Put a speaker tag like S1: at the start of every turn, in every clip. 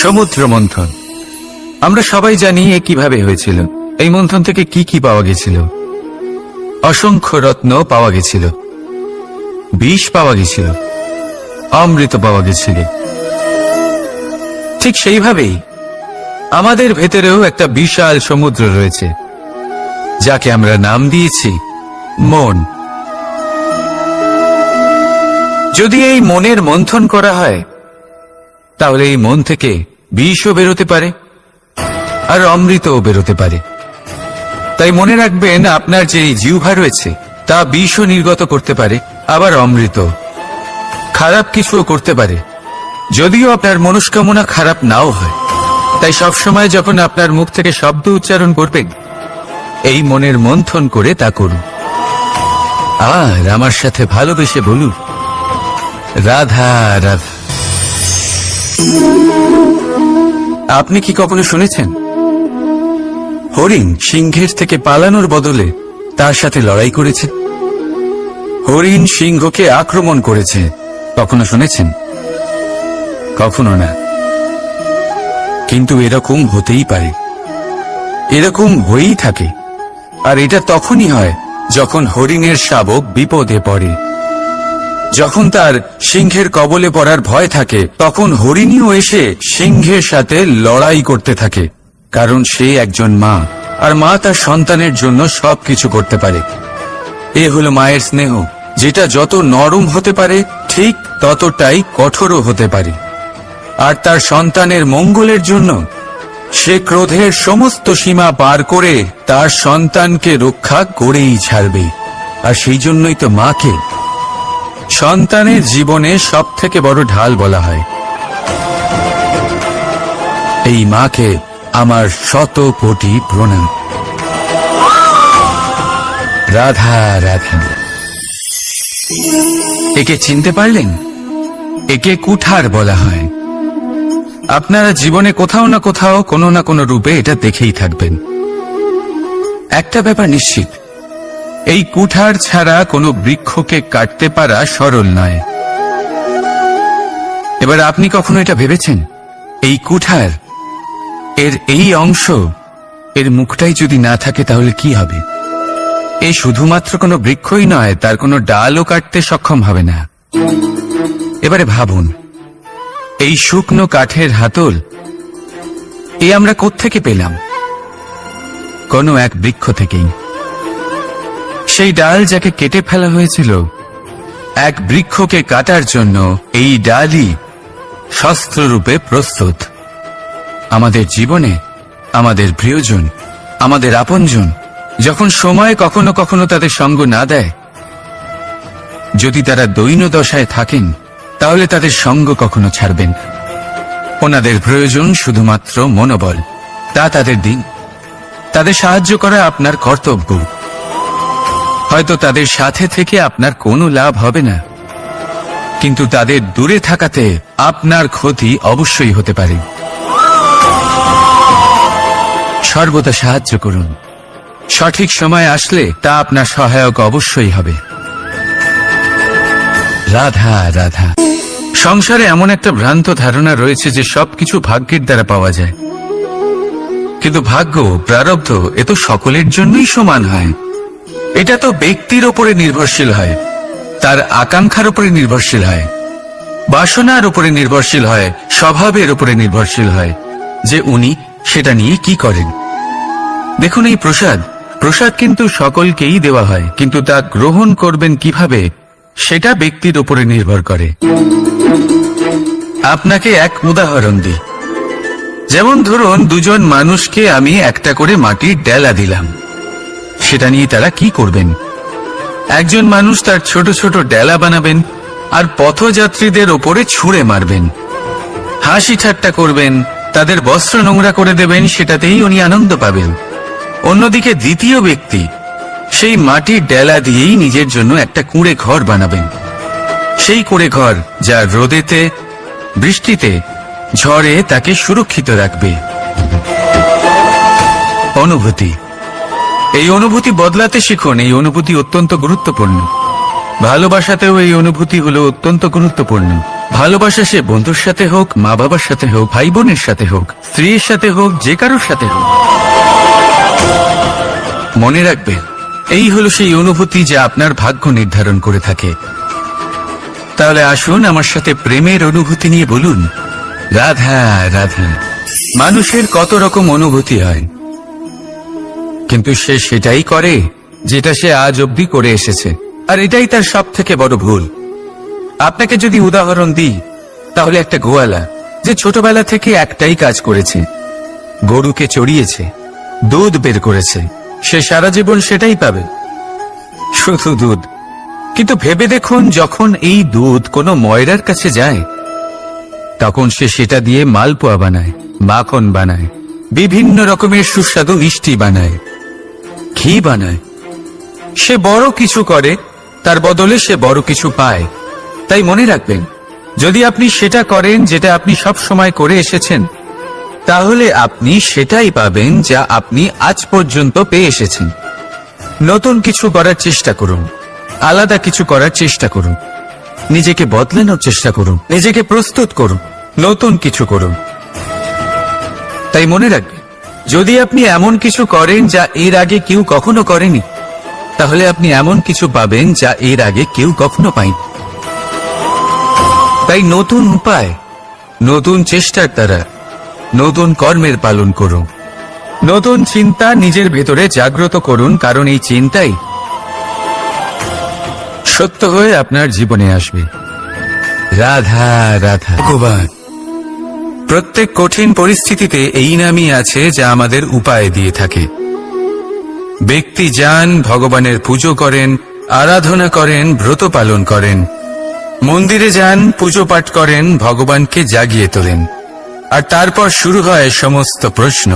S1: সমুদ্র মন্থন। আমরা সবাই জানি এ কিভাবে হয়েছিল। এই মন্থন থেকে কি কি পাওয়া গেছিল? অসংখ্য রত্ন পাওয়া গেছিল, বিষ পাওয়া গেছিল, অমৃত পাওয়া গেছিল। ঠিক সেইভাবেই আমাদের ভেতরেও একটা বিশাল সমুদ্র রয়েছে, যাকে আমরা নাম দিয়েছি মন। যদি এই মনের মন্থন করা হয়, তাহলে এই মন থেকে বিষও বেরোতে পারে আর অমৃতও বেরোতে পারে। তাই মনে রাখবেন, আপনার যে জিহ্বা রয়েছে তা বিষও নির্গত করতে পারে, আবার অমৃত। খারাপ কিছুও করতে পারে, যদিও আপনার মনস্কামনা খারাপ নাও হয়। তাই সবসময় যখন আপনার মুখ থেকে শব্দ উচ্চারণ করবেন, এই মনের মন্থন করে তা করুন। আর আমার সাথে ভালোবেসে বলুন, রাধা রাধা। আপনি কি কখনো শুনেছেন হরিণ সিংহের থেকে পালানোর বদলে তার সাথে লড়াই করেছে? হরিণ সিংহকে আক্রমণ করেছে, কখনো শুনেছেন? কখনো না। কিন্তু এরকম হতেই পারে, এরকম হয়েই থাকে। আর এটা তখনই হয় যখন হরিণের শাবক বিপদে পড়ে। যখন তার সিংহের কবলে পড়ার ভয় থাকে, তখন হরিণীও এসে সিংহের সাথে লড়াই করতে থাকে। কারণ সে একজন মা, আর মা তার সন্তানের জন্য সবকিছু করতে পারে। এ হলো মায়ের স্নেহ, যেটা যত নরম হতে পারে ঠিক ততটাই কঠোরও হতে পারে। আর তার সন্তানের মঙ্গলের জন্য সে ক্রোধের সমস্ত সীমা পার করে তার সন্তানকে রক্ষা করেই ছাড়বে। আর সেই জন্যই তো মাকে সন্তানের জীবনে সবথেকে বড় ঢাল বলা হয়। এই মাকে আমার শত কোটি প্রণাম। রাধা রাধা। একে চিনতে পারলেন? একে কুঠার বলা হয়। আপনারা জীবনে কোথাও না কোথাও কোনো না কোনো রূপে এটা দেখেই থাকবেন। একটা ব্যাপার নিশ্চিত, এই কুঠার ছাড়া কোনো বৃক্ষকে কাটতে পারা সরল নয়। এবার আপনি কখনো এটা ভেবেছেন, এই কুঠার এর এই অংশ, এর মুখটাই যদি না থাকে তাহলে কি হবে? এই শুধুমাত্র কোনো বৃক্ষই নয়, তার কোনো ডালও কাটতে সক্ষম হবে না। এবারে ভাবুন, এই শুকনো কাঠের হাতল এ আমরা কোত্থেকে পেলাম? কোনো এক বৃক্ষ থেকেই। সেই ডাল যাকে কেটে ফেলা হয়েছিল, এক বৃক্ষকে কাটার জন্য এই ডালই শস্ত্ররূপে প্রস্তুত। আমাদের জীবনে আমাদের প্রিয়জন, আমাদের আপনজন যখন সময় কখনো কখনো তাদের সঙ্গ না দেয়, যদি তারা দৈন্য দশায় থাকেন, তাহলে তাদের সঙ্গ কখনো ছাড়বেন। ওনাদের প্রয়োজন শুধুমাত্র মনোবল। তা তাদের দিন। তাদের সাহায্য করা আপনার কর্তব্য। হয়তো তাদের সাথে থেকে আপনার কোনো লাভ হবে না, কিন্তু তাদের দূরে থাকাতে আপনার ক্ষতি অবশ্যই হতে পারে। সর্বদা সাহায্য করুন। সঠিক সময় আসলে তা আপনার সহায়ক অবশ্যই হবে। রাধা রাধা। সংসারে এমন একটা ভ্রান্ত ধারণা রয়েছে যে সবকিছু ভাগ্যের দ্বারা পাওয়া যায়, কিন্তু ভাগ্য, প্রারব্ধ এ তো সকলের জন্যই সমান হয়। এটা তো ব্যক্তির ওপরে নির্ভরশীল হয়, তার আকাঙ্ক্ষার উপরে নির্ভরশীল হয়, বাসনার উপরে নির্ভরশীল হয়, স্বভাবের উপরে নির্ভরশীল হয় যে উনি সেটা নিয়ে কি করেন। দেখুন, এই প্রসাদ কিন্তু সকলকেই দেওয়া হয়, কিন্তু তা গ্রহণ করবেন কিভাবে সেটা ব্যক্তির উপরে নির্ভর করে। আপনাকে এক উদাহরণ দিই। যেমন ধরুন, দুজন মানুষকে আমি একটা করে মাটির ডেলা দিলাম, সেটা নিয়ে তারা কি করবেন? একজন মানুষ তার ছোট ছোট ডেলা বানাবেন আর পথযাত্রীদের ওপরে ছুঁড়ে মারবেন, হাসি ঠাট্টা করবেন, তাদের বস্ত্র নোংরা করে দেবেন, সেটাতেই উনি আনন্দ পাবেন। অন্যদিকে দ্বিতীয় ব্যক্তি সেই মাটির ডেলা দিয়েই নিজের জন্য একটা কুঁড়ে ঘর বানাবেন। সেই কুঁড়ে ঘর যা রোদেতে, বৃষ্টিতে, ঝড়ে তাকে সুরক্ষিত রাখবে। অনুভূতি। এই অনুভূতি বদলাতে শিখুন। এই অনুভূতি অত্যন্ত গুরুত্বপূর্ণ। ভালোবাসাতেও এই অনুভূতি হলো অত্যন্ত গুরুত্বপূর্ণ। ভালোবাসা সে বন্ধুর সাথে হোক, মা বাবার সাথে হোক, ভাই বোনের সাথে হোক, স্ত্রীর সাথে হোক, যে কারোর সাথে হোক। মনে রাখবেন, এই হলো সেই অনুভূতি যা আপনার ভাগ্য নির্ধারণ করে থাকে। তাহলে আসুন আমার সাথে প্রেমের অনুভূতি নিয়ে বলুন, রাধা রাধা। মানুষের কত রকম অনুভূতি হয়, কিন্তু সে সেটাই করে যেটা সে আজ অবধি করে এসেছে, আর এটাই তার সব থেকে বড় ভুল। আপনাকে যদি উদাহরণ দিই, তাহলে একটা গোয়ালা যে ছোটবেলা থেকে একটাই কাজ করেছে, গরুকে চড়িয়েছে, দুধ বের করেছে, সে সারা জীবন সেটাই পাবে, শুধু দুধ। কিন্তু ভেবে দেখুন, যখন এই দুধ কোনো ময়রার কাছে যায়, তখন সে সেটা দিয়ে মালপোয়া বানায়, মাখন বানায়, বিভিন্ন রকমের সুস্বাদু মিষ্টি বানায়, ঘি বানায়। সে বড় কিছু করে, তার বদলে সে বড় কিছু পায়। তাই মনে রাখবেন, যদি আপনি সেটা করেন যেটা আপনি সব সময় করে এসেছেন, তাহলে আপনি সেটাই পাবেন যা আপনি আজ পর্যন্ত পেয়ে এসেছেন। নতুন কিছু করার চেষ্টা করুন, আলাদা কিছু করার চেষ্টা করুন, নিজেকে বদলানোর চেষ্টা করুন, নিজেকে প্রস্তুত করুন, নতুন কিছু করুন। তাই মনে রাখবেন, যদি আপনি এমন কিছু করেন যা এর আগে কেউ কখনো করেনি, তাহলে আপনি এমন কিছু পাবেন যা এর আগে কেউ কখনো পায়নি। তাই নতুন উপায়, নতুন চেষ্টার দ্বারা নতুন কর্মের পালন করুন। নতুন চিন্তা নিজের ভেতরে জাগ্রত করুন, কারণ এই চিন্তাই সত্য হয়ে আপনার জীবনে আসবে। রাধা রাধা। ভগবান প্রত্যেক কঠিন পরিস্থিতিতে এই নামই আছে যা আমাদের উপায় দিয়ে থাকে। ব্যক্তি যান, ভগবানের পুজো করেন, আরাধনা করেন, ব্রত পালন করেন, মন্দিরে যান, পুজো পাঠ করেন, ভগবানকে জাগিয়ে তোলেন, আর তারপর শুরু হয় সমস্ত প্রশ্ন।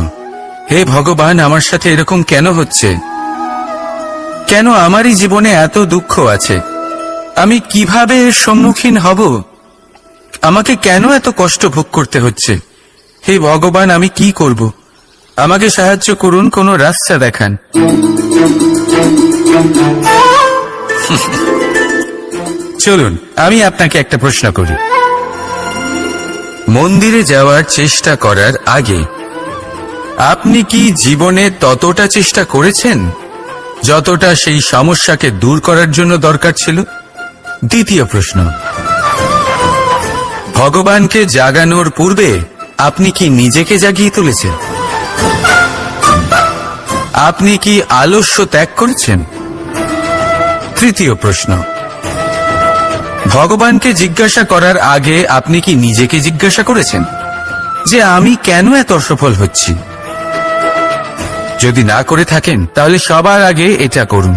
S1: হে ভগবান, আমার সাথে এরকম কেন হচ্ছে? কেন আমারই জীবনে এত দুঃখ আছে? আমি কিভাবে এর সম্মুখীন হব? আমাকে কেন এত কষ্ট ভোগ করতে হচ্ছে? হে ভগবান, আমি কি করব? আমাকে সাহায্য করুন, কোনো রাস্তা দেখান। চলুন আমি আপনাকে একটা প্রশ্ন করি। মন্দিরে যাওয়ার চেষ্টা করার আগে আপনি কি জীবনে ততটা চেষ্টা করেছেন যতটা সেই সমস্যাকে দূর করার জন্য দরকার ছিল? দ্বিতীয় প্রশ্ন, ভগবানকে জাগানোর পূর্বে আপনি কি নিজেকে জাগিয়ে তুলেছেন? আপনি কি আলস্য ত্যাগ করেছেন? তৃতীয় প্রশ্ন, ভগবানকে জিজ্ঞাসা করার আগে আপনি কি নিজেকে জিজ্ঞাসা করেছেন যে আমি কেন এত অসফল হচ্ছি? যদি না করে থাকেন, তাহলে সবার আগে এটা করুন।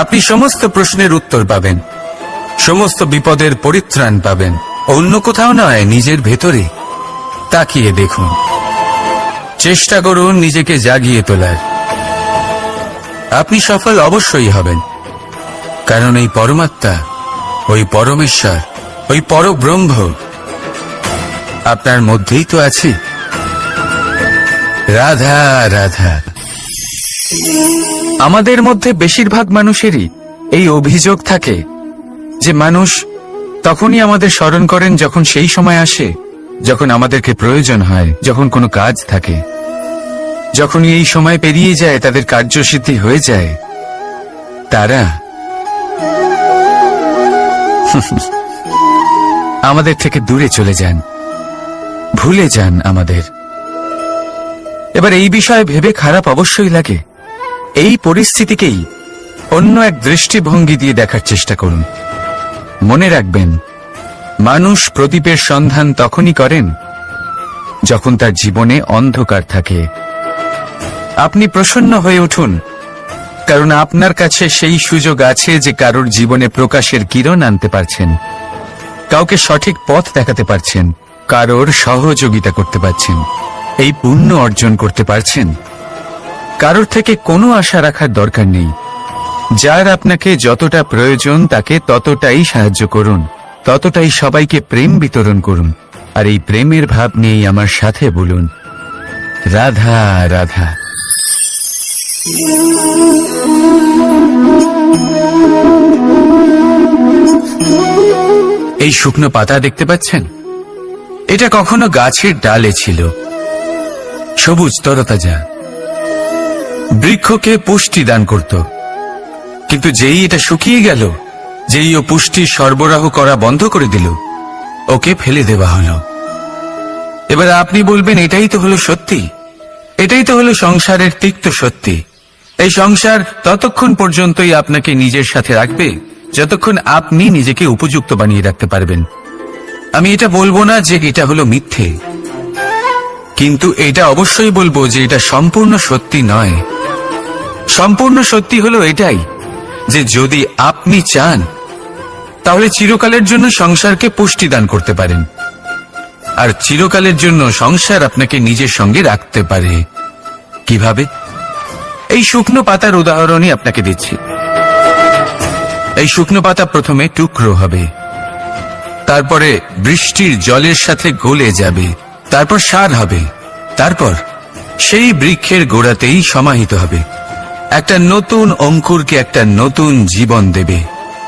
S1: আপনি সমস্ত প্রশ্নের উত্তর পাবেন, সমস্ত বিপদের পরিত্রাণ পাবেন। অন্য কোথাও নয়, নিজের ভেতরে তাকিয়ে দেখুন। চেষ্টা করুন নিজেকে জাগিয়ে তোলার। আপনি সফল অবশ্যই হবেন, কারণ এই পরমাত্মা, ওই পরমেশ্বর, ওই পরব্রহ্ম আপনার মধ্যেই তো আছে। রাধা রাধা। আমাদের মধ্যে বেশিরভাগ মানুষেরই এই অভিযোগ থাকে যে মানুষ তখনই আমাদের স্মরণ করেন যখন সেই সময় আসে যখন আমাদেরকে প্রয়োজন হয়, যখন কোনো কাজ থাকে। যখনই এই সময় পেরিয়ে যায়, তাদের কার্যসিদ্ধি হয়ে যায়, তারা আমাদের থেকে দূরে চলে যান, ভুলে যান আমাদের। এবার এই বিষয়ে ভেবে খারাপ অবশ্যই লাগে। এই পরিস্থিতিকেই অন্য এক দৃষ্টিভঙ্গি দিয়ে দেখার চেষ্টা করুন। মনে রাখবেন, মানুষ প্রদীপের সন্ধান তখনই করেন যখন তার জীবনে অন্ধকার থাকে। আপনি প্রসন্ন হয়ে উঠুন, কারণ আপনার কাছে সেই সুযোগ আছে যে কারোর জীবনে প্রকাশের কিরণ আনতে পারছেন, কাউকে সঠিক পথ দেখাতে পারছেন, কারোর সহযোগিতা করতে পারছেন, এই পুণ্য অর্জন করতে পারছেন। কারোর থেকে কোনো আশা রাখার দরকার নেই। যার আপনাকে যতটা প্রয়োজন তাকে ততটাই সাহায্য করুন, ততটাই সবাইকে প্রেম বিতরণ করুন। আর এই প্রেমের ভাব নিয়েই আমার সাথে বলুন, রাধা রাধা। এই শুকনো পাতা দেখতে পাচ্ছেন? এটা কখনো গাছের ডালে ছিল, সবুজ তরতাজা, বৃক্ষকে পুষ্টি দান করত। কিন্তু যেই এটা শুকিয়ে গেল, যেই ও পুষ্টি সরবরাহ করা বন্ধ করে দিল, ওকে ফেলে দেওয়া হলো। এবার আপনি বলবেন, এটাই তো হলো সত্যি, এটাই তো হলো সংসারের তিক্ত সত্যি। এই সংসার ততক্ষণ পর্যন্তই আপনাকে নিজের সাথে রাখবে যতক্ষণ আপনি নিজেকে উপযুক্ত বানিয়ে রাখতে পারবেন। আমি এটা বলবো না যে এটা হলো মিথ্যে, কিন্তু এটা অবশ্যই বলবো যে এটা সম্পূর্ণ সত্যি নয়। সম্পূর্ণ সত্যি হলো এটাই যে যদি আপনি চান তাহলে চিরকালের জন্য সংসারকে পুষ্টি দান করতে পারেন, আর চিরকালের জন্য সংসার আপনাকে নিজের সঙ্গে রাখতে পারে। কিভাবে? এই শুকনো পাতার উদাহরণই আপনাকে দিচ্ছি। এই শুকনো পাতা প্রথমে টুকরো হবে, তারপরে বৃষ্টির জলের সাথে গলে যাবে, তারপর সার হবে, তারপর সেই বৃক্ষের গোড়াতেই সমাহিত হবে, একটা নতুন অঙ্কুরকে একটা নতুন জীবন দেবে।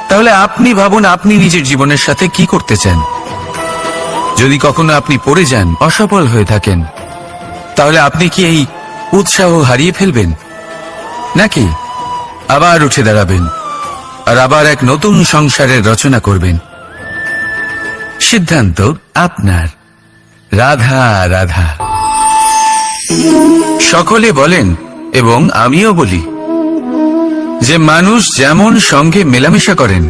S1: তাহলে আপনি ভাবুন, আপনি নিজের জীবনের সাথে কি করতে চান? যদি কখনো আপনি পড়ে যান, অসফল হয়ে থাকেন, তাহলে আপনি কি এই উৎসাহ হারিয়ে ফেলবেন, নাকি আবার উঠে দাঁড়াবেন আর আবার এক নতুন সংসারের রচনা করবেন? সিদ্ধান্ত আপনার। রাধা রাধা। সকলে বলেন এবং আমিও বলি যে মানুষ যেমন সঙ্গে মেলামেশা করেন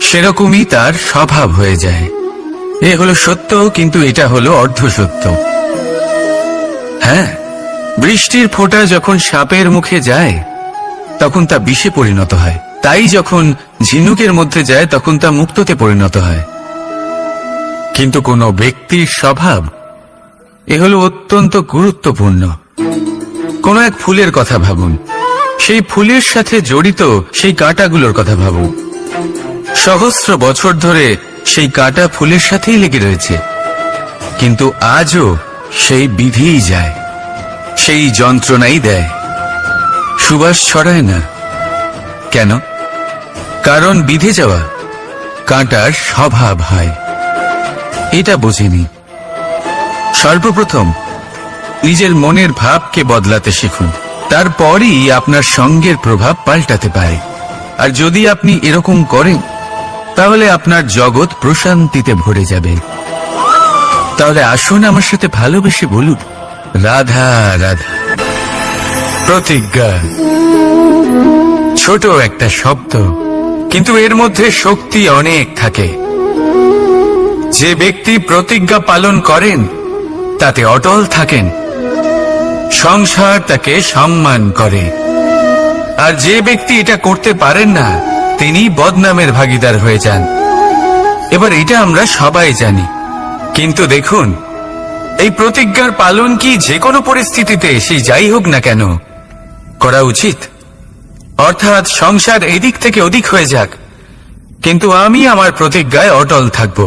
S1: সেরকমই তার স্বভাব হয়ে যায়। এ হলো সত্য, কিন্তু এটা হলো অর্ধ সত্য। হ্যাঁ, বৃষ্টির ফোঁটা যখন সাপের মুখে যায় তখন তা বিষে পরিণত হয়, তাই যখন ঝিনুকের মধ্যে যায় তখন তা মুক্ততে পরিণত হয়। কিন্তু কোন ব্যক্তির স্বভাব, এ হলো অত্যন্ত গুরুত্বপূর্ণ। কোন এক ফুলের কথা ভাবুন, সেই ফুলের সাথে জড়িত সেই কাঁটাগুলোর কথা ভাবুন। সহস্র বছর ধরে সেই কাঁটা ফুলের সাথেই লেগে রয়েছে, কিন্তু আজও সেই বিধিই যায়, সেই যন্ত্রণাই দেয়, সুবাস ছড়ায় না। কেন? কারণ বিধে যাওয়া কাঁটার স্বভাব হয়। এটা বুঝিনি। সর্বপ্রথম নিজের মনের ভাবকে বদলাতে শিখুন, তারপরই আপনার সঙ্গের প্রভাব পাল্টাতে পারে। আর যদি আপনি এরকম করেন তাহলে আপনার জগৎ প্রশান্তিতে ভরে যাবে। তাহলে আসুন আমার সাথে ভালোবেসে বলুন, রাধা রাধা। প্রতিজ্ঞা ছোট একটা শব্দ, কিন্তু এর মধ্যে শক্তি অনেক থাকে। যে ব্যক্তি প্রতিজ্ঞা পালন করেন তাতে অটল থাকেন, সংসার তাকে সম্মান করে। আর যে ব্যক্তি এটা করতে পারেন না তিনি বদনামের ভাগীদার হয়ে যান। এবার এটা আমরা সবাই জানি, কিন্তু দেখুন, এই প্রতিজ্ঞার পালন কি যে কোনো পরিস্থিতিতে, সে যাই হোক না কেন, করা উচিত? অর্থাৎ সংসার এদিক থেকে ওদিক হয়ে যাক, কিন্তু আমি আমার প্রতিজ্ঞায় অটল থাকব,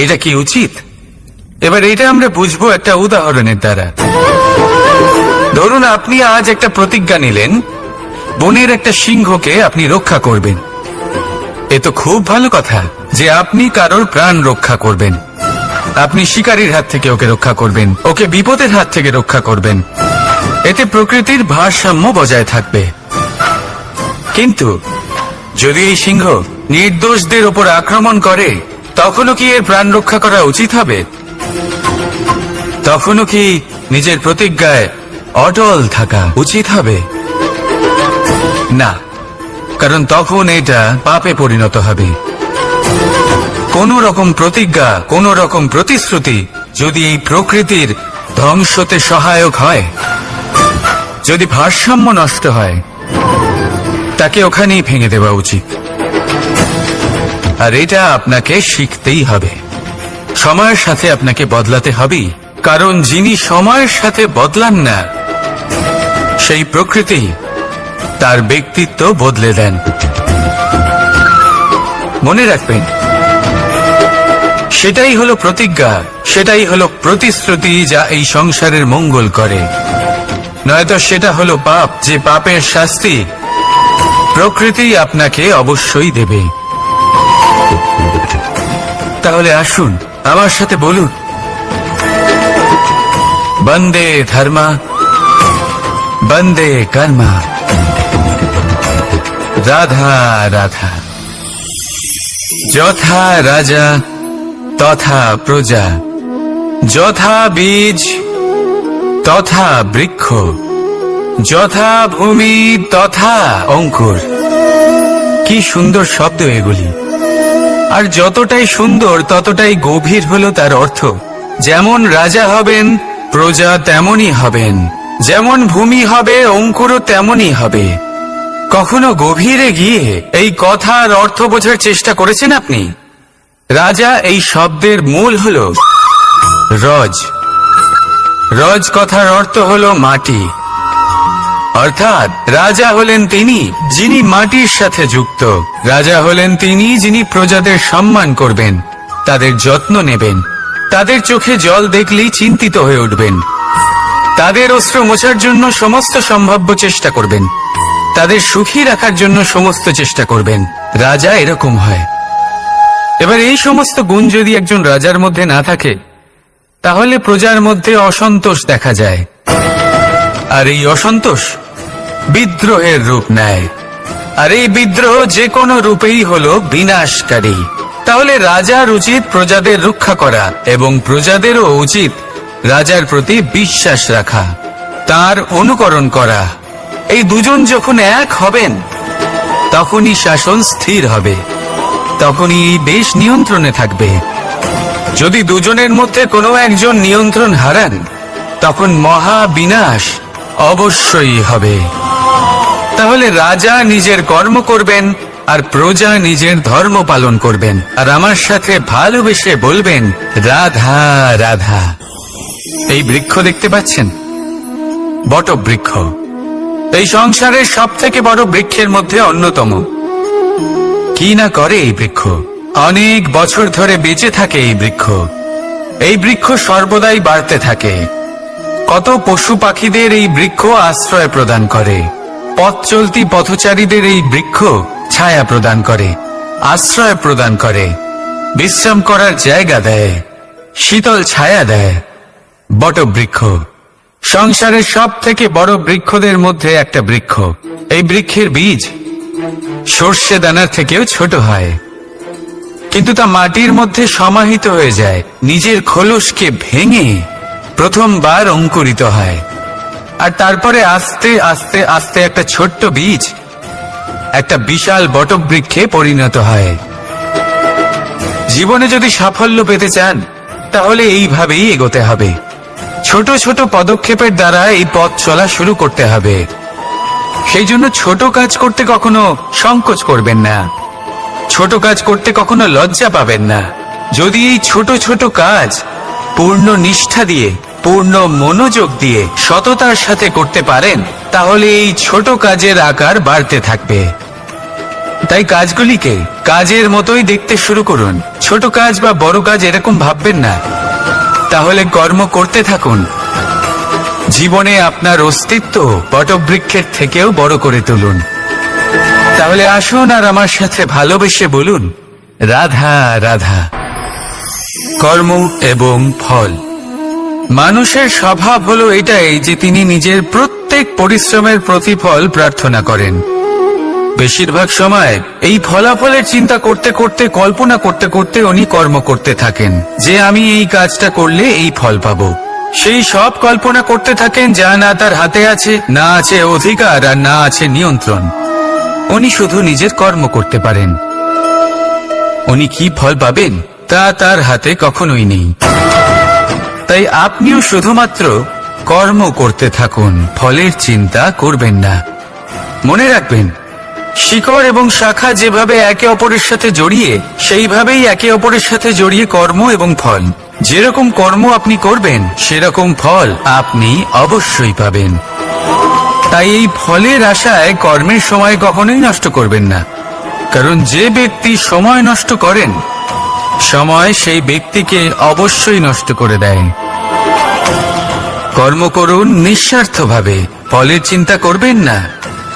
S1: এটা কি উচিত? এবার এটা আমরা বুঝবো একটা উদাহরণের দ্বারা। ধরুন আপনি আজ একটা প্রতিজ্ঞা নিলেন, বনের একটা সিংহকে আপনি রক্ষা করবেন। এ তো খুব ভালো কথা যে আপনি কারোর প্রাণ রক্ষা করবেন। আপনি শিকারীর হাত থেকে ওকে রক্ষা করবেন, ওকে বিপদের হাত থেকে রক্ষা করবেন। এতে প্রকৃতির ভারসাম্য বজায় থাকবে। কিন্তু যদি এই সিংহ নির্দোষদের ওপর আক্রমণ করে, তখনও কি এর প্রাণ রক্ষা করা উচিত হবে? তখনও কি নিজের প্রতিজ্ঞায় অটল থাকা উচিত হবে? না, কারণ তখন এটা পাপে পরিণত হবে। কোন রকম প্রতিজ্ঞা, কোন রকম প্রতিশ্রুতি যদি এই প্রকৃতির ধ্বংসতে সহায়ক হয়, যদি ভারসাম্য নষ্ট হয়, তাকে ওখানেই ভেঙে দেওয়া উচিত। আর এটা আপনাকে শিখতেই হবে, সময়ের সাথে আপনাকে বদলাতে হবেই। কারণ যিনি সময়ের সাথে বদলান না, সেই প্রকৃতি তার ব্যক্তিত্ব বদলে দেন। মনে রাখবেন, সেটাই হলো প্রতিজ্ঞা, সেটাই হলো প্রতিশ্রুতি যা এই সংসারের মঙ্গল করে। নয়তো সেটা হলো পাপ, যে পাপের শাস্তি প্রকৃতি আপনাকে অবশ্যই দেবে। তাহলে আসুন আমার সাথে বলুন, বন্দে ধর্মা বন্দে কর্মা, রাধা রাধা। যথা রাজা তথা প্রজা, যথা বীজ তথা বৃক্ষ, যথা ভূমি তথা অঙ্কুর। কি সুন্দর শব্দ এগুলি, আর যতটাই সুন্দর ততটাই গভীর হলো তার অর্থ। যেমন রাজা হবেন প্রজা তেমনই হবেন, যেমন ভূমি হবে অঙ্কুরও তেমনই হবে। কখনো গভীরে গিয়ে এই কথার অর্থ বোঝার চেষ্টা করেছেন আপনি? রাজা এই শব্দের মূল হলো রজ। রজ কথার অর্থ হলো মাটি, অর্থাৎ রাজা হলেন তিনি যিনি মাটির সাথে যুক্ত। রাজা হলেন তিনি যিনি প্রজাদের সম্মান করবেন, তাদের যত্ন নেবেন, তাদের চোখে জল দেখলেই চিন্তিত হয়ে উঠবেন, তাদের অশ্রু মোছার জন্য সমস্ত সম্ভাব্য চেষ্টা করবেন, তাদের সুখী রাখার জন্য সমস্ত চেষ্টা করবেন। রাজা এরকম হয়। এবার এই সমস্ত গুণ যদি একজন রাজার মধ্যে না থাকে, তাহলে প্রজার মধ্যে অসন্তোষ দেখা যায়, আর এই অসন্তোষ বিদ্রোহের রূপ নেয়, আর এই বিদ্রোহ যে কোনো রূপেই হলো বিনাশকারী। তাহলে রাজার উচিত প্রজাদের রক্ষা করা, এবং প্রজাদেরও উচিত রাজার প্রতি বিশ্বাস রাখা, তার অনুকরণ করা। এই দুজন যখন এক হবেন, তখনই শাসন স্থির হবে, তখনই এই দেশ নিয়ন্ত্রণে থাকবে। যদি দুজনের মধ্যে কোনো একজন নিয়ন্ত্রণ হারান, তখন মহা বিনাশ অবশ্যই হবে। তাহলে রাজা নিজের কর্ম করবেন আর প্রজা নিজের ধর্ম পালন করবেন, আর আমার সাথে ভালোবেসে বলবেন রাধা রাধা। এই বৃক্ষ দেখতে পাচ্ছেন, বটবৃক্ষ। এই সংসারের সব থেকে বড় বৃক্ষের মধ্যে অন্যতম। কি না করে এই বৃক্ষ? অনেক বছর ধরে বেঁচে থাকে এই বৃক্ষ। এই বৃক্ষ সর্বদাই বাড়তে থাকে। কত পশু পাখিদের এই বৃক্ষ আশ্রয় প্রদান করে। পথ চলতি পথচারীদের এই বৃক্ষ ছায়া প্রদান করে, আশ্রয় প্রদান করে, বিশ্রাম করার জায়গা দেয়, শীতল ছায়া দেয়। বটবৃক্ষ সংসারের সব থেকে বড় বৃক্ষদের মধ্যে একটা বৃক্ষ। এই বৃক্ষের বীজ সর্ষে দানার থেকেও ছোট হয়, কিন্তু তা মাটির মধ্যে সমাহিত হয়ে যায়, নিজের খোলসকে ভেঙে প্রথমবার অঙ্কুরিত হয়, আর তারপরে আস্তে আস্তে আস্তে একটা ছোট্ট বীজ একটা বিশাল বটবৃক্ষে পরিণত হয়। জীবনে যদি সাফল্য পেতে চান, তাহলে এইভাবেই এগোতে হবে। ছোট ছোট পদক্ষেপের দ্বারা এই পথ চলা শুরু করতে হবে। সেই জন্য ছোট কাজ করতে কখনো সংকোচ করবেন না, ছোট কাজ করতে কখনো লজ্জা পাবেন না। যদি এই ছোট ছোট কাজ পূর্ণ নিষ্ঠা দিয়ে, পূর্ণ মনোযোগ দিয়ে, সততার সাথে করতে পারেন, তাহলে এই ছোট কাজের আকার বাড়তে থাকবে। তাই কাজগুলিকে কাজের মতোই দেখতে শুরু করুন। ছোট কাজ বা বড় কাজ এরকম ভাববেন না। তাহলে কর্ম করতে থাকুন। জীবনে আপনার অস্তিত্ব বটবৃক্ষের থেকেও বড় করে তুলুন। তাহলে আসুন আর আমার সাথে ভালোবেসে বলুন রাধা রাধা। কর্ম এবং ফল। মানুষের স্বভাব হলো এটাই যে তিনি নিজের প্রত্যেক পরিশ্রমের প্রতিফল প্রার্থনা করেন। বেশিরভাগ সময় এই ফলাফলের চিন্তা করতে করতে, কল্পনা করতে করতে উনি কর্ম করতে থাকেন, যে আমি এই কাজটা করলে এই ফল পাবো। সেই সব কল্পনা করতে থাকেন যা না তার হাতে আছে, না আছে অধিকার, আর না আছে নিয়ন্ত্রণ। উনি শুধু নিজের কর্ম করতে পারেন। উনি কি ফল পাবেন তা তার হাতে কখনোই নেই। তাই আপনিও শুধুমাত্র কর্ম করতে থাকুন, ফলের চিন্তা করবেন না। মনে রাখবেন, শিকড় এবং শাখা যেভাবে একে অপরের সাথে জড়িয়ে, সেইভাবেই একে অপরের সাথে জড়িয়ে কর্ম এবং ফল। যেরকম কর্ম আপনি করবেন, সেরকম ফল আপনি অবশ্যই পাবেন। তাই এই ফলের আশায় কর্মের সময় কখনোই নষ্ট করবেন না, কারণ যে ব্যক্তি সময় নষ্ট করেন, সময় সেই ব্যক্তিকে অবশ্যই নষ্ট করে দেয়। কর্ম করুন নিঃস্বার্থভাবে, ফলের চিন্তা করবেন না,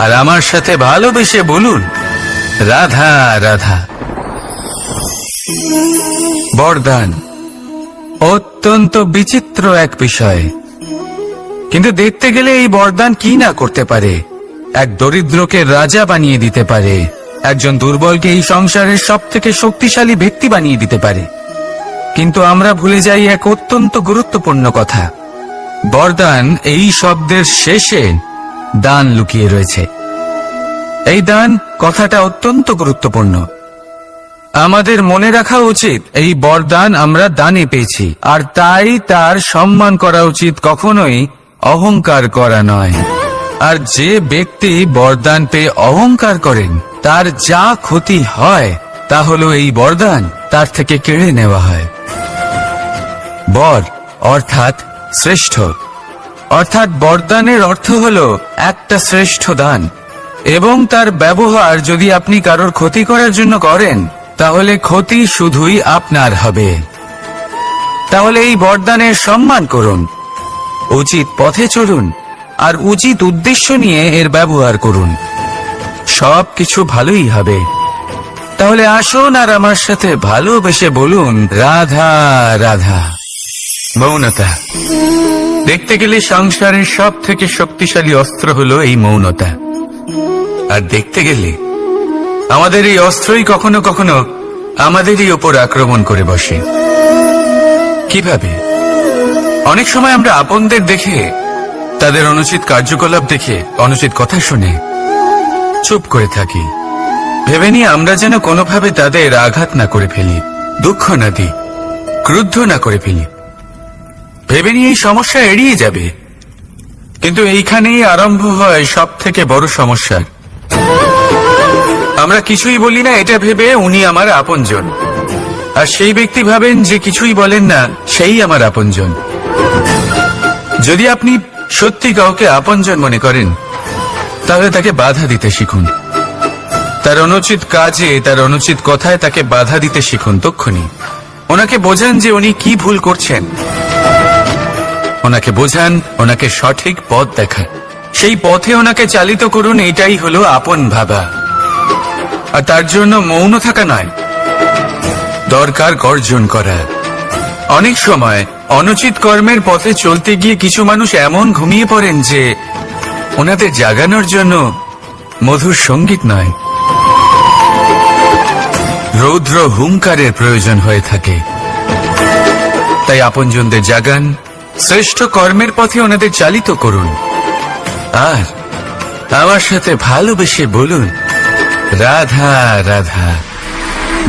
S1: আর আমার সাথে ভালোবেসে বলুন রাধা রাধা। বরদান অত্যন্ত বিচিত্র এক বিষয়, কিন্তু দেখতে গেলে এই বরদান কি না করতে পারে। এক দরিদ্রকে রাজা বানিয়ে দিতে পারে, একজন দুর্বলকে এই সংসারের সব থেকে শক্তিশালী ব্যক্তি বানিয়ে দিতে পারে। কিন্তু আমরা ভুলে যাই এক অত্যন্ত গুরুত্বপূর্ণ কথা। বরদান এই শব্দের শেষে দান লুকিয়ে রয়েছে। এই দান কথাটা অত্যন্ত গুরুত্বপূর্ণ। আমাদের মনে রাখা উচিত এই বরদান আমরা দানে পেয়েছি, আর তাই তার সম্মান করা উচিত, কখনোই অহংকার করা নয়। আর যে ব্যক্তি বরদান পেয়ে অহংকার করেন তার যা ক্ষতি হয় তা হলো এই বরদান তার থেকে কেড়ে নেওয়া হয়। বর অর্থাৎ শ্রেষ্ঠ, অর্থাৎ বরদানের অর্থ হলো একটা শ্রেষ্ঠ দান, এবং তার ব্যবহার যদি আপনি কারোর ক্ষতি করার জন্য করেন তাহলে ক্ষতি শুধুই আপনার হবে। তাহলে এই বরদানের সম্মান করুন, উচিত পথে চলুন, আর উচিত উদ্দেশ্য নিয়ে এর ব্যবহার করুন, সবকিছু ভালোই হবে। তাহলে আসুন আর আমার সাথে ভালোবেসে বলুন, রাধা রাধা। মৌনতা। দেখতে গেলে সংসারের সব থেকে শক্তিশালী অস্ত্র হলো এই মৌনতা। আর দেখতে গেলে আমাদের এই অস্ত্রই কখনো কখনো আমাদেরই ওপর আক্রমণ করে বসে। কিভাবে? অনেক সময় আমরা আপনদের দেখে, তাদের অনুচিত কার্যকলাপ দেখে, অনুচিত কথা শুনে চুপ করে থাকি, ভেবে নিয়ে আমরা যেন কোনোভাবে তাদের আঘাত না করে ফেলি, দুঃখ না দিই, ক্রুদ্ধ না করে ফেলি, ভেবে নিয়ে এই সমস্যা এড়িয়ে যাবে। কিন্তু এইখানেই আরম্ভ হয় সব থেকে বড় সমস্যা। আমরা কিছুই বলি না এটা ভেবে উনি আমার আপনজন, আর সেই ব্যক্তি ভাবেন যে কিছুই বলেন না সেই আমার আপনজন। যদি আপনি সত্যি কাউকে আপনজন মনে করেন তাহলে তাকে বাধা দিতে শিখুন, তার অনুচিত কাজে, তার অনুচিত কথায় তাকে বাধা দিতে শিখুন। তক্ষুনি ওনাকে বোঝান যে উনি কি ভুল করছেন, ওনাকে বোঝান, ওনাকে সঠিক পথ দেখান, সেই পথে ওনাকে চালিত করুন। এটাই হলো আপন ভাবা। আর তার জন্য মৌন থাকা নয়, দরকার গর্জন করা। অনেক সময় অনুচিত কর্মের পথে চলতে গিয়ে কিছু মানুষ এমন ঘুমিয়ে পড়েন যে ওনাদের জাগানোর জন্য মধুর সঙ্গীত নয়, রৌদ্র হুঙ্কারের প্রয়োজন হয়ে থাকে। তাই আপনজনদের জাগান, শ্রেষ্ঠ কর্মের পথে ওনাদের চালিত করুন, আর আমার সাথে ভালোবেসে বলুন, রাধা রাধা।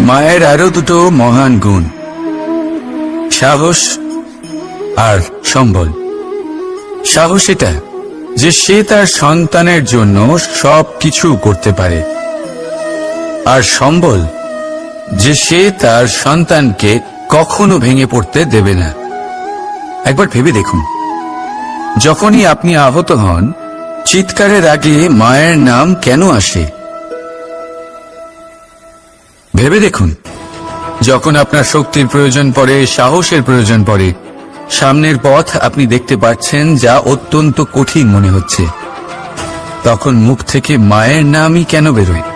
S1: মায়ের আরো দুটো মহান গুণ, সাহস আর সম্বল। সাহস এটা যে সে তার সন্তানের জন্য সব কিছু করতে পারে, আর সম্বল যে সে তার সন্তানকে কখনো ভেঙে পড়তে দেবে না। একবার ভেবে দেখুন, যখনই আপনি আহত হন, চিৎকারের আগে মায়ের নাম কেন আসে? ভেবে দেখুন, যখন আপনার শক্তির প্রয়োজন পড়ে, সাহসের প্রয়োজন পড়ে, সামনের পথ আপনি দেখতে পাচ্ছেন যা অত্যন্ত কঠিন মনে হচ্ছে, তখন মুখ থেকে মায়ের নামই কেন বেরোয়?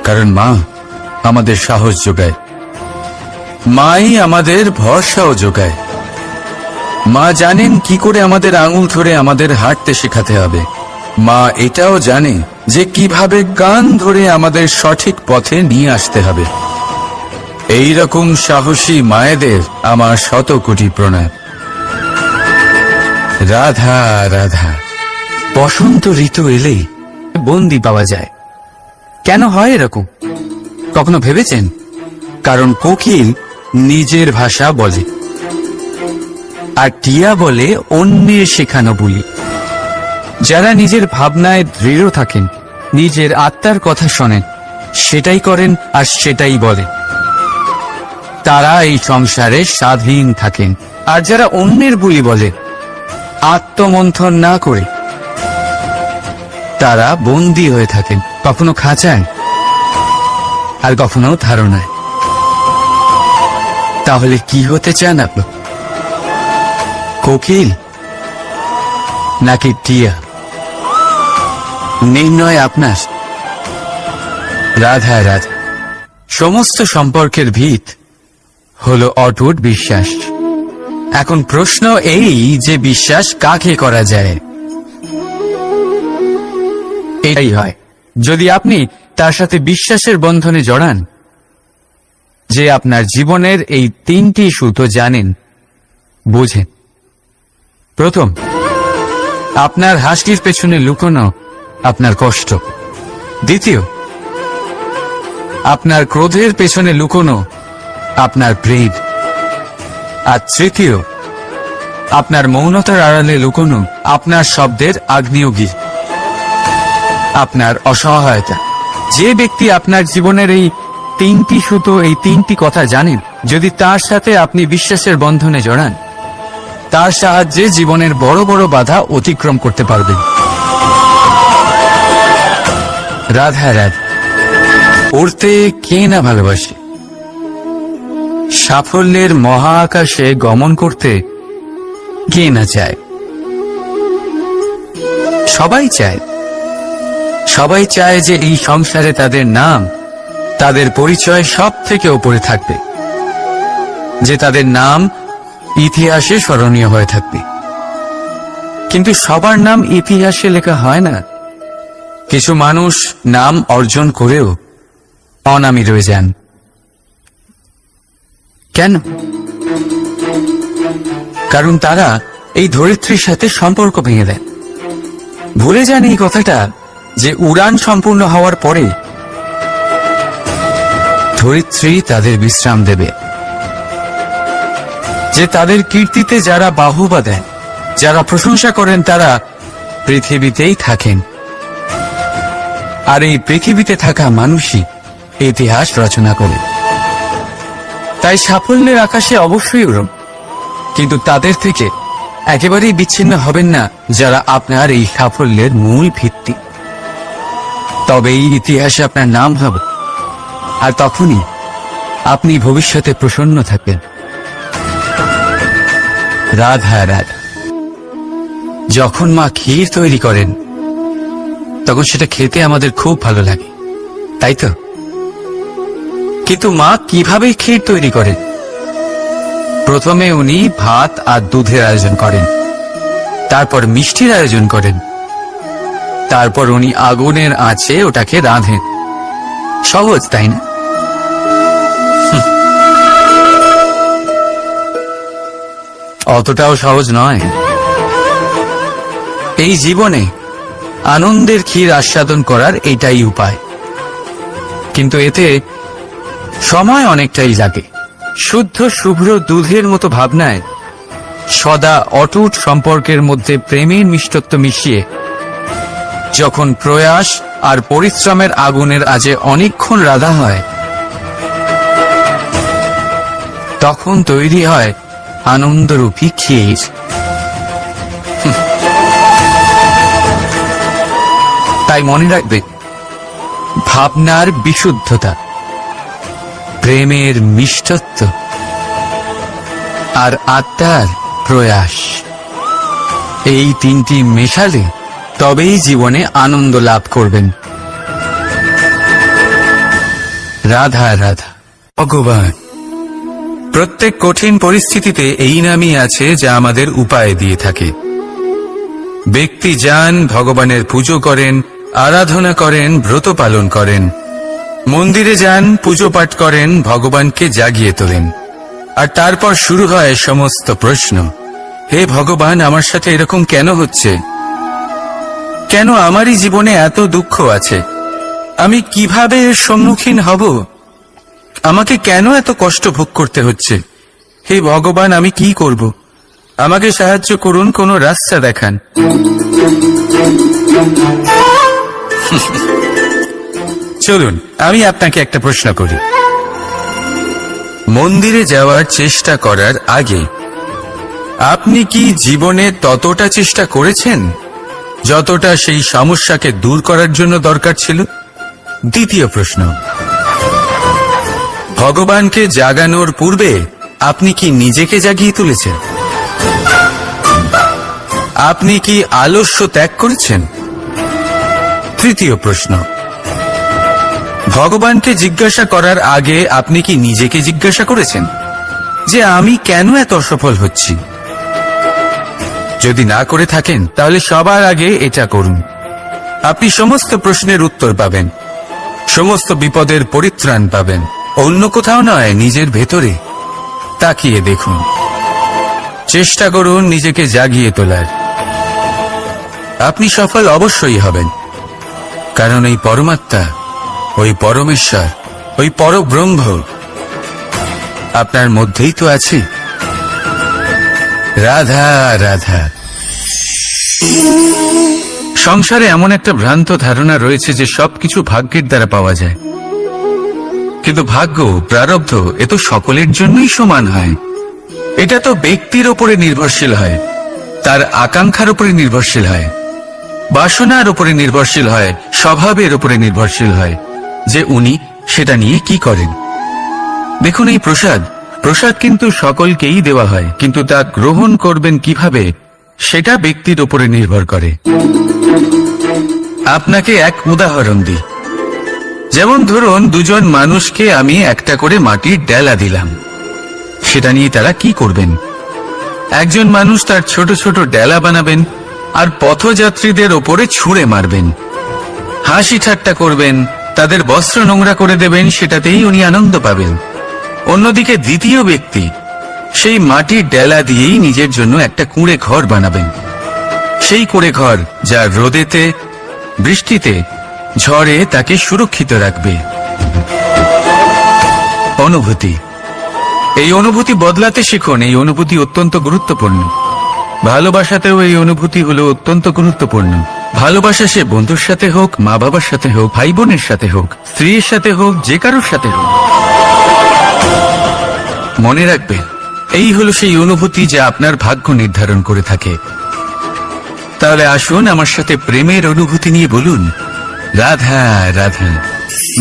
S1: কারণ মা আমাদের সাহস যোগায়, মাই আমাদের ভরসাও যোগায়। মা জানেন কি করে আমাদের আঙুল ধরে আমাদের হাঁটতে শেখাতে হবে। মা এটাও জানে যে কিভাবে কান ধরে আমাদের সঠিক পথে নিয়ে আসতে হবে। এই রকম সাহসী মায়েদের আমার শত কোটি প্রণাম। রাধা রাধা। বসন্ত ঋতু এলেই বন্দি পাওয়া যায়। কেন হয় এরকম? কখনো ভেবেছেন? কারণ কোকিল নিজের ভাষা বলে, আর টিয়া বলে অন্যের শেখানো বুলি। যারা নিজের ভাবনায় দৃঢ় থাকেন, নিজের আত্মার কথা শোনেন, সেটাই করেন আর সেটাই বলেন, তারা এই সংসারে স্বাধীন থাকেন। আর যারা অন্যের বুলি বলে, আত্মমন্থন না করে, তারা বন্দী হয়ে থাকেন, কখনো খাঁচায় আর কখনো ধারণায়। তাহলে কি হতে চান আপনি? কোকিল নাকি টিয়া? নির্ণয় আপনার। রাধা রাধা। সমস্ত সম্পর্কের ভিত হলো অটুট বিশ্বাস। এখন প্রশ্ন এই যে বিশ্বাস কাকে করা যায়? এটাই হয়, যদি আপনি তার সাথে বিশ্বাসের বন্ধনে জড়ান যে আপনার জীবনের এই তিনটি সুতো জানেন, বোঝেন। প্রথম, আপনার হাসির পেছনে লুকোনো আপনার কষ্ট। দ্বিতীয়, আপনার ক্রোধের পেছনে লুকোনো আপনার প্রেম। আর তৃতীয়, আপনার মৌনতার আড়ালে লুকোনো আপনার শব্দের আগ্নেয়গিরি, আপনার অসহায়তা। যে ব্যক্তি আপনার জীবনের এই তিনটি সুতো, এই তিনটি কথা জানেন, যদি তার সাথে আপনি বিশ্বাসের বন্ধনে জড়ান, তার সাহায্যে জীবনের বড় বড় বাধা অতিক্রম করতে পারবেন। রাধা রাধা। উড়তে কে না ভালোবাসে? সাফল্যের মহা আকাশে গমন করতে কে না চায়? সবাই চায়। সবাই চায় যে এই সংসারে তাদের নাম, তাদের পরিচয় সব থেকে ওপরে থাকবে, যে তাদের নাম ইতিহাসে স্মরণীয় হয়ে থাকবে। কিন্তু সবার নাম ইতিহাসে লেখা হয় না। কিছু মানুষ নাম অর্জন করেও অনামী রয়ে যান। কেন? কারণ তারা এই ধরিত্রীর সাথে সম্পর্ক ভেঙে দেন। ভুলে যান এই কথাটা যে উড়ান সম্পূর্ণ হওয়ার পরে ধরিত্রী তাদের বিশ্রাম দেবে, যে তাদের কীর্তিতে যারা বাহুবা দেন, যারা প্রশংসা করেন, তারা পৃথিবীতেই থাকেন। আর এই পৃথিবীতে থাকা মানুষই ইতিহাস রচনা করে। তাই সাফল্যের আকাশে অবশ্যই উড়ুন, কিন্তু তাদের থেকে একেবারেই বিচ্ছিন্ন হবেন না যারা আপনার এই সাফল্যের মূল ভিত্তি। তবেই ইতিহাসে আপনার নাম হবে, আর তখনই আপনি ভবিষ্যতে প্রসন্ন থাকবেন। রাধা রাধা। যখন মা ক্ষীর তৈরি করেন তখন সেটা খেতে আমাদের খুব ভালো লাগে, তাই তো? কিন্তু মা কিভাবে ক্ষীর তৈরি করেন? প্রথমে উনি ভাত আর দুধের আয়োজন করেন, তারপর মিষ্টির আয়োজন করেন, তারপর উনি আগুনের আঁচে ওটাকে রাঁধেন। সহজ, তাই না? অতটাও সহজ নয়। এই জীবনে আনন্দের ক্ষীর আস্বাদন করার এটাই উপায়, কিন্তু এতে সময় অনেকটাই লাগে। শুদ্ধ শুভ্র দুধের মতো ভাবনায় সদা অটুট সম্পর্কের মধ্যে প্রেমের মিষ্টত্ব মিশিয়ে যখন প্রয়াস আর পরিশ্রমের আগুনের আজে অনেকক্ষণ রাধা হয়, তখন তৈরি হয় আনন্দরূপী ক্ষীর। তাই মনে রাখবে, ভাবনার বিশুদ্ধতা, প্রেমের মিষ্টত্ব আর আত্মার প্রয়াস, এই তিনটি মেশালে তবেই জীবনে আনন্দ লাভ করবেন। রাধা রাধা। ভগবান প্রত্যেক কঠিন পরিস্থিতিতে এই নামই আছে যা আমাদের উপায় দিয়ে থাকে। ব্যক্তি যান, ভগবানের পুজো করেন, আরাধনা করেন, ব্রত পালন করেন, মন্দিরে যান, পুজো পাঠ করেন, ভগবানকে জাগিয়ে তোলেন, আর তারপর শুরু হয় সমস্ত প্রশ্ন। হে ভগবান, আমার সাথে এরকম কেন হচ্ছে? কেন আমারই জীবনে এত দুঃখ আছে? আমি কিভাবে এর সম্মুখীন হব? আমাকে কেন এত কষ্ট ভোগ করতে হচ্ছে? হে ভগবান, আমি কি করব? আমাকে সাহায্য করুন, কোনো রাস্তা দেখান। চলুন আমি আপনাকে একটা প্রশ্ন করি। মন্দিরে যাওয়ার চেষ্টা করার আগে আপনি কি জীবনে ততটা চেষ্টা করেছেন যতটা সেই সমস্যাকে দূর করার জন্য দরকার ছিল? দ্বিতীয় প্রশ্ন, ভগবানকে জাগানোর পূর্বে আপনি কি নিজেকে জাগিয়ে তুলেছেন? আপনি কি আলস্য ত্যাগ করেছেন? তৃতীয় প্রশ্ন, ভগবানকে জিজ্ঞাসা করার আগে আপনি কি নিজেকে জিজ্ঞাসা করেছেন? যে আমি কেন এত অসফল হচ্ছি। যদি না করে থাকেন তাহলে সবার আগে এটা করুন। আপনি সমস্ত প্রশ্নের উত্তর পাবেন, সমস্ত বিপদের পরিত্রাণ পাবেন। অন্য কোথাও নয়, নিজের ভেতরে তাকিয়ে দেখুন। চেষ্টা করুন নিজেকে জাগিয়ে তোলার। আপনি সফল অবশ্যই হবেন, কারণ এই পরমাত্মা, ওই পরমেশ্বর, ওই পরব্রহ্ম আপনার মধ্যেই তো আছে। রাধা রাধা। সংসারে এমন একটা ভ্রান্ত ধারণা রয়েছে যে সবকিছু ভাগ্যের দ্বারা পাওয়া যায়, কিন্তু ভাগ্য, প্রারব্ধ এ তো সকলের জন্যই সমান হয়। এটা তো ব্যক্তির ওপরে নির্ভরশীল হয়, তার আকাঙ্ক্ষার উপরে নির্ভরশীল হয়, বাসনার উপরে নির্ভরশীল হয়, স্বভাবের উপরে নির্ভরশীল হয় যে উনি সেটা নিয়ে কি করেন। দেখুন, এই প্রসাদ কিন্তু সকলকেই দেওয়া হয়, কিন্তু তা গ্রহণ করবেন কিভাবে সেটা ব্যক্তির উপরে নির্ভর করে। আপনাকে এক উদাহরণ দিই। যেমন ধরুন, দুজন মানুষকে আমি একটা করে মাটির ডেলা দিলাম, সেটা নিয়ে তারা কি করবেন? একজন মানুষ তার ছোট ছোট ডেলা বানাবেন আর পথযাত্রীদের ওপরে ছুঁড়ে মারবেন, হাসি ঠাট্টা করবেন, তাদের বস্ত্র নোংরা করে দেবেন, সেটাতেই উনি আনন্দ পাবেন। অন্যদিকে দ্বিতীয় ব্যক্তি সেই মাটির ডেলা দিয়েই নিজের জন্য একটা কুঁড়ে ঘর বানাবেন। সেই কুঁড়ে ঘর যা রোদেতে, বৃষ্টিতে, ঝড়ে তাকে সুরক্ষিত রাখবে। অনুভূতি, এই অনুভূতি বদলাতে শিখুন। এই অনুভূতি অত্যন্ত গুরুত্বপূর্ণ। ভালোবাসাতেও এই অনুভূতি হলো অত্যন্ত গুরুত্বপূর্ণ। ভালোবাসা সে বন্ধুর সাথে হোক, মা বাবার সাথে হোক, ভাই বোনের সাথে হোক, স্ত্রীর সাথে হোক, যে কারোর সাথে হোক, মনে রাখবেন এই হলো সেই অনুভূতি যা আপনার ভাগ্য নির্ধারণ করে থাকে। তাহলে আসুন আমার সাথে প্রেমের অনুভূতি নিয়ে বলুন, রাধা রাধা।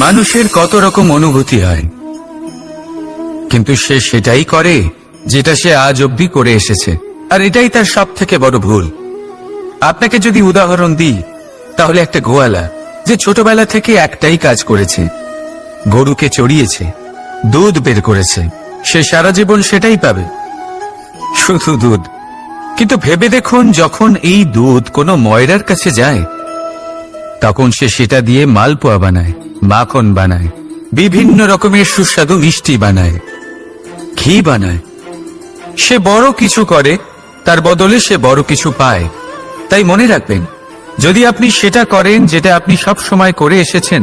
S1: মানুষের কত রকম অনুভূতি হয়, কিন্তু সে সেটাই করে যেটা সে আজ অবধি করে এসেছে, আর এটাই তার সব থেকে বড় ভুল। আপনাকে যদি উদাহরণ দিই, তাহলে একটা গোয়ালা যে ছোটবেলা থেকে একটাই কাজ করেছে, গরুকে চড়িয়েছে, দুধ বের করেছে, সে সারা জীবন সেটাই পাবে, শুধু দুধ। কিন্তু ভেবে দেখুন, যখন এই দুধ কোনো ময়রার কাছে যায়, তখন সে সেটা দিয়ে মালপোয়া বানায়, মাখন বানায়, বিভিন্ন রকমের সুস্বাদু মিষ্টি বানায়, ঘি বানায়। সে বড় কিছু করে, তার বদলে সে বড় কিছু পায়। তাই মনে রাখবেন, যদি আপনি সেটা করেন যেটা আপনি সব সময় করে এসেছেন,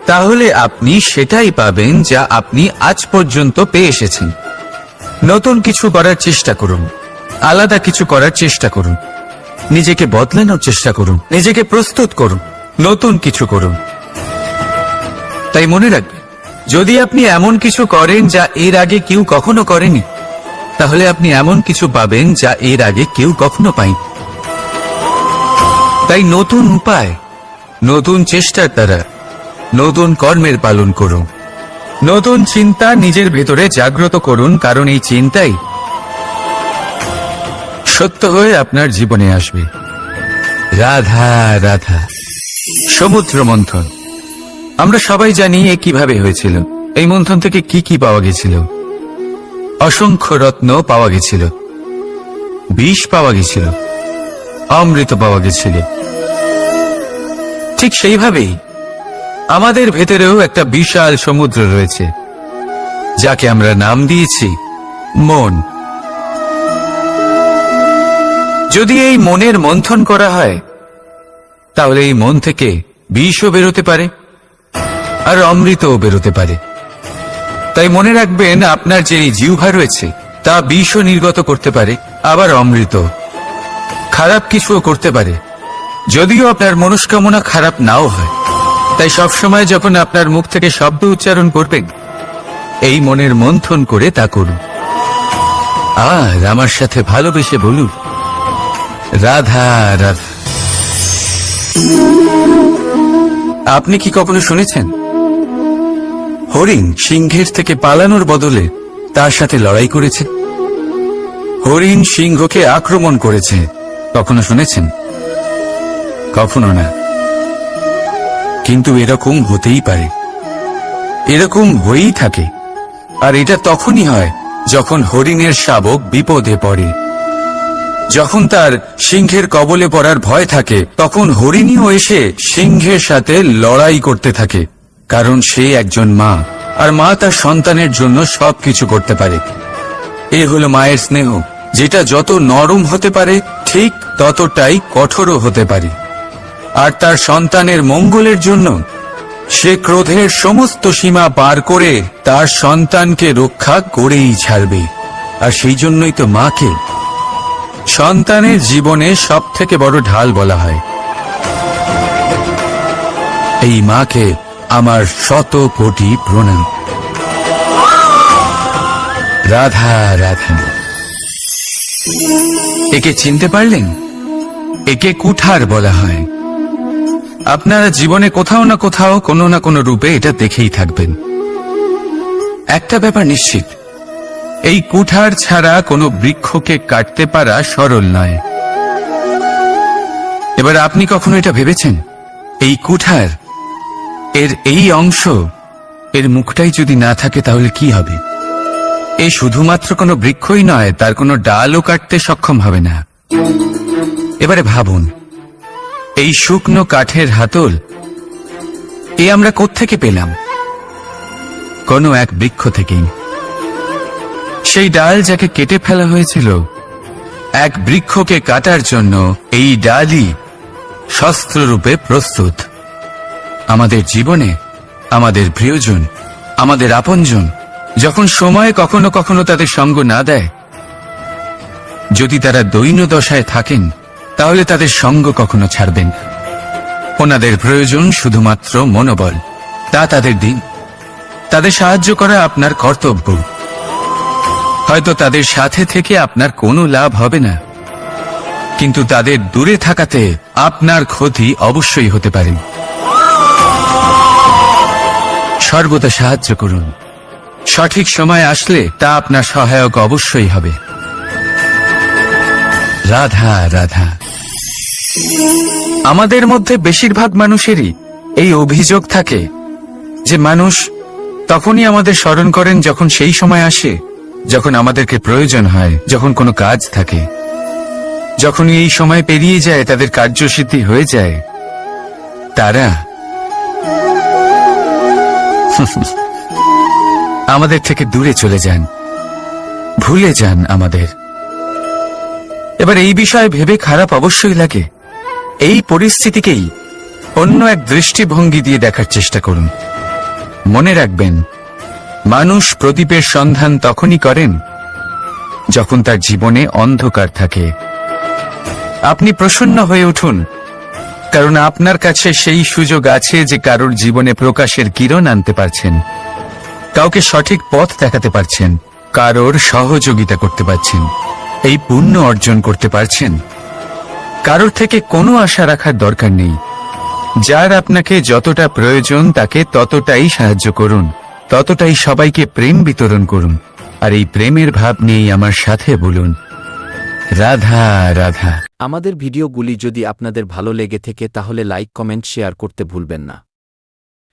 S1: তাহলে আপনি সেটাই পাবেন যা আপনি আজ পর্যন্ত পেয়ে এসেছেন। নতুন কিছু করার চেষ্টা করুন, আলাদা কিছু করার চেষ্টা করুন, নিজেকে বদলানোর চেষ্টা করুন, নিজেকে প্রস্তুত করুন, নতুন কিছু করুন। তাই মনে রাখবেন, যদি আপনি এমন কিছু করেন যা এর আগে কেউ কখনো করেনি, তাহলে আপনি এমন কিছু পাবেন যা এর আগে কেউ কখনো পায়নি। তাই নতুন উপায়, নতুন চেষ্টার দ্বারা নতুন কর্মের পালন করুন। নতুন চিন্তা নিজের ভেতরে জাগ্রত করুন, কারণ এই চিন্তাই সত্য হয়ে আপনার জীবনে আসবে। রাধা রাধা। সমুদ্র মন্থন, আমরা সবাই জানি এ কিভাবে হয়েছিল। এই মন্থন থেকে কি কি পাওয়া গেছিল? অসংখ্য রত্ন পাওয়া গেছিল, বিষ পাওয়া গেছিল, অমৃত পাওয়া গেছিল। ঠিক সেইভাবেই আমাদের ভেতরেও একটা বিশাল সমুদ্র রয়েছে, যাকে আমরা নাম দিয়েছি মন। যদি এই মনের মন্থন করা হয়, তাহলে এই মন থেকে বিষও বেরোতে পারে আর অমৃতও বেরোতে পারে। তাই মনে রাখবেন, আপনার যে জিহ্বা রয়েছে তা বিষও নির্গত করতে পারে, আবার অমৃত। খারাপ কিছুও করতে পারে, যদিও আপনার মনস্কামনা খারাপ নাও হয়। তাই সবসময় যখন আপনার মুখ থেকে শব্দ উচ্চারণ করবেন, এই মনের মন্থন করে তা করুন। আর আমার সাথে ভালোবেসে বলুন, রাধা রাধা। আপনি কি কখনো শুনেছেন হরিণ সিংহের থেকে পালানোর বদলে তার সাথে লড়াই করেছে? হরিণ সিংহকে আক্রমণ করেছে, কখনো শুনেছেন? কখনো না। কিন্তু এরকম হতেই পারে, এরকম হয়েই থাকে। আর এটা তখনই হয় যখন হরিণের শাবক বিপদে পড়ে, যখন তার সিংহের কবলে পড়ার ভয় থাকে, তখন হরিণীও এসে সিংহের সাথে লড়াই করতে থাকে, কারণ সে একজন মা, আর মা তার সন্তানের জন্য সবকিছু করতে পারে। এ হলো মায়ের স্নেহ, যেটা যত নরম হতে পারে ঠিক ততটাই কঠোরও হতে পারে। আর তার সন্তানের মঙ্গলের জন্য সে ক্রোধের সমস্ত সীমা পার করে তার সন্তানকে রক্ষা করেই ছাড়বে। আর সেই জন্যই তো মাকে সন্তানের জীবনে সবথেকে বড় ঢাল বলা হয়। এই মাকে আমার শত কোটি প্রণাম। রাধা রাধা। একে চিনতে পারলেন? একে কুঠার বলা হয়। আপনারা জীবনে কোথাও না কোথাও কোনো না কোনো রূপে এটা দেখেই থাকবেন। একটা ব্যাপার নিশ্চিত, এই কুঠার ছাড়া কোনো বৃক্ষকে কাটতে পারা সরল নয়। এবার আপনি কখনো এটা ভেবেছেন, এই কুঠার এর এই অংশ, এর মুখটাই যদি না থাকে তাহলে কি হবে? এ শুধুমাত্র কোনো বৃক্ষই নয়, তার কোনো ডালও কাটতে সক্ষম হবে না। এবারে ভাবুন, এই শুকনো কাঠের হাতল এ আমরা কোত্থেকে পেলাম? কোনো এক বৃক্ষ থেকেই। সেই ডাল যাকে কেটে ফেলা হয়েছিল এক বৃক্ষকে কাটার জন্য, এই ডালই শস্ত্ররূপে প্রস্তুত। আমাদের জীবনে আমাদের প্রিয়জন, আমাদের আপনজন যখন সময় কখনো কখনো তাদের সঙ্গ না দেয়, যদি তারা দৈন্য দশায় থাকেন, তাহলে তাদের সঙ্গ কখনো ছাড়বেন না। ওনাদের প্রয়োজন শুধুমাত্র মনোবল। তা তাদের দিন। তাদের সাহায্য করা আপনার কর্তব্য। হয়তো তাদের সাথে থেকে আপনার কোনো লাভ হবে না, কিন্তু তাদের দূরে থাকাতে আপনার ক্ষতি অবশ্যই হতে পারে। সর্বদা সাহায্য করুন। সঠিক সময় আসলে তা আপনার সহায়ক অবশ্যই হবে। রাধা রাধা। আমাদের মধ্যে বেশিরভাগ মানুষেরই এই অভিযোগ থাকে যে মানুষ তখনই আমাদের স্মরণ করেন যখন সেই সময় আসে যখন আমাদেরকে প্রয়োজন হয়, যখন কোনো কাজ থাকে। যখন এই সময় পেরিয়ে যায়, তাদের কার্যসিদ্ধি হয়ে যায়, তারা আমাদের থেকে দূরে চলে যান, ভুলে যান আমাদের। এবার এই বিষয়ে ভেবে খারাপ অবশ্যই লাগে। এই পরিস্থিতিকেই অন্য এক দৃষ্টিভঙ্গি দিয়ে দেখার চেষ্টা করুন। মনে রাখবেন, মানুষ প্রদীপের সন্ধান তখনই করেন যখন তার জীবনে অন্ধকার থাকে। আপনি প্রসন্ন হয়ে উঠুন, কারণ আপনার কাছে সেই সুযোগ আছে যে কারোর জীবনে প্রকাশের কিরণ আনতে পারছেন, কাউকে সঠিক পথ দেখাতে পারছেন, কারোর সহযোগিতা করতে পারছেন, এই পুণ্য অর্জন করতে পারছেন। কারোর থেকে কোনো আশা রাখার দরকার নেই। যার আপনাকে যতটা প্রয়োজন তাকে ততটাই সাহায্য করুন, ততটাই সবাইকে প্রেম বিতরণ করুন। আর এই প্রেমের ভাব নিয়েই আমার সাথে বলুন, রাধা রাধা।
S2: আমাদের ভিডিওগুলি যদি আপনাদের ভালো লেগে থাকে তাহলে লাইক, কমেন্ট, শেয়ার করতে ভুলবেন না।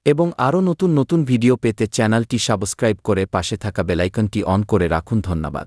S2: এবং আরও নতুন নতুন ভিডিও পেতে চ্যানেলটি সাবস্ক্রাইব করে পাশে থাকা বেলাইকনটি অন করে রাখুন। ধন্যবাদ।